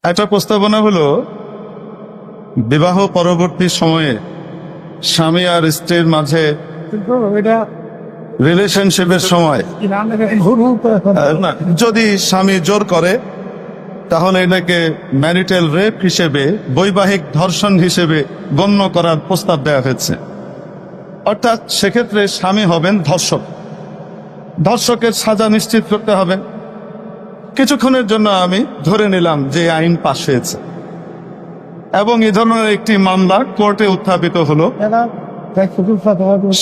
একটা প্রস্তাবনা হলো বিবাহ পরবর্তী সময়ে স্বামী আর স্ত্রীর মাঝে রিলেশনশিপের সময় যদি স্বামী জোর করে তাহলে এটাকে ম্যারিটাল রেপ হিসেবে, বৈবাহিক ধর্ষণ হিসেবে গণ্য করার প্রস্তাব দেওয়া হয়েছে। অর্থাৎ সেক্ষেত্রে স্বামী হবেন ধর্ষক, ধর্ষকের সাজা নিশ্চিত করতে হবে। কিছুক্ষণের জন্য আমি ধরে নিলাম যে আইন পাশ হয়েছে এবং এই ধরনের একটি মামলা কোর্টে উত্থাপিত হলো।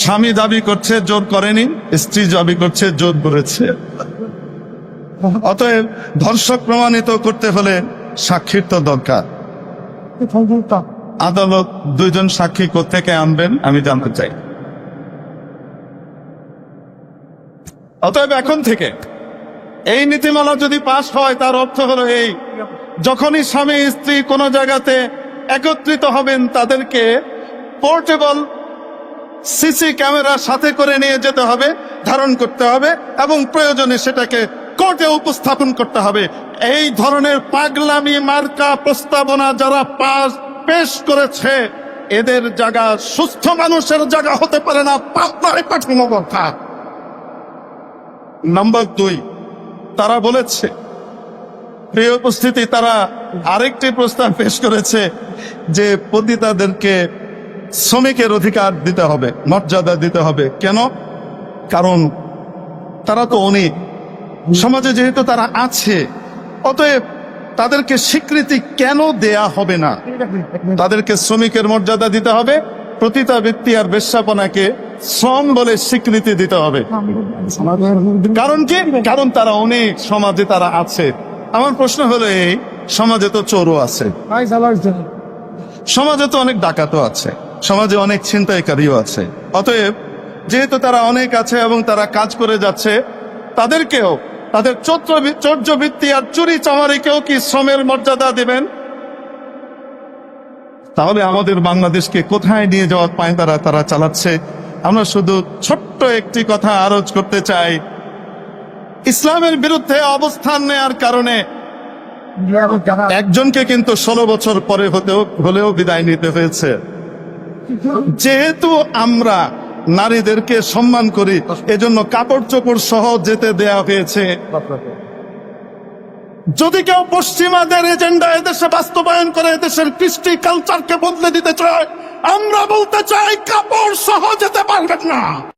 স্বামী দাবি করছে জোর করেনি, স্ত্রী দাবি করছে জোর করেছে। অতএব ধর্ষক প্রমাণিত করতে হলে সাক্ষীর তো দরকার। আদালত দুইজন সাক্ষী কোত্থেকে আনবেন আমি জানতে চাই। অতএব এখন থেকে এই নীতিমালা যদি পাশ হয় তার অর্থ হলো এই, যখনই স্বামী স্ত্রী কোনো জায়গাতে একত্রিত হবেন তাদেরকে পোর্টেবল সিসি ক্যামেরা সাথে করে নিয়ে যেতে হবে, ধারণ করতে হবে এবং প্রয়োজনে সেটাকে কোর্টে উপস্থাপন করতে হবে। এই ধরনের পাগলামি মার্কা প্রস্তাবনা যারা পেশ করেছে এদের জায়গা সুস্থ মানুষের জায়গা হতে পারে না, পাপনারে পাঠানো কথা। নাম্বার 2, তারা বলেছে, প্রিয় উপস্থিতি, তারা আরেকটি প্রস্তাব পেশ করেছে যে পতিতাদেরকে শ্রমিকের অধিকার দিতে হবে, মর্যাদা দিতে হবে। কেন? কারণ তারা তো অনেক সমাজে, যেহেতু তারা আছে, অতএব তাদেরকে স্বীকৃতি কেন দেয়া হবে না? তাদেরকে শ্রমিকের মর্যাদা দিতে হবে, পতিতাবৃত্তি আর বেশ্যাপনাকে শ্রম বলে স্বীকৃতি দিতে হবে। কারণ কি? কারণ তারা অনেক, সমাজে তারা আছে। আমার প্রশ্ন হলো এই, সমাজে তো চোরও আছে, সমাজে তো অনেক ডাকাতও আছে, সমাজে অনেক ছিনতাইকারীও আছে। অতএব যেহেতু তারা অনেক আছে এবং তারা কাজ করে যাচ্ছে, তাদেরকেও, তাদের চৌর্যবৃত্তি আর চুরি চামারিকেও কি শ্রমের মর্যাদা দিবেন? তাহলে আমাদের বাংলাদেশকে কোথায় নিয়ে যাওয়ার পায় তারা চালাচ্ছে। আমরা শুধু ছোট্ট একটি কথা আরজ করতে চাই, ইসলামের বিরুদ্ধে অবস্থান নেয়ার কারণে একজনকে কিন্তু 16 বছর পরে হলেও বিদায় নিতে হয়েছে। যেহেতু আমরা নারীদেরকে সম্মান করি, এজন্য কাপড় চোপড় সহ যেতে দেয়া হয়েছে। যদি কেউ পশ্চিমাদের এজেন্ডা এদেশে বাস্তবায়ন করে এদেশের কৃষ্টি কালচারকে বদলে দিতে চায়, আমরা বলতে চাই কাপড় সহ যেতে পারবেন না।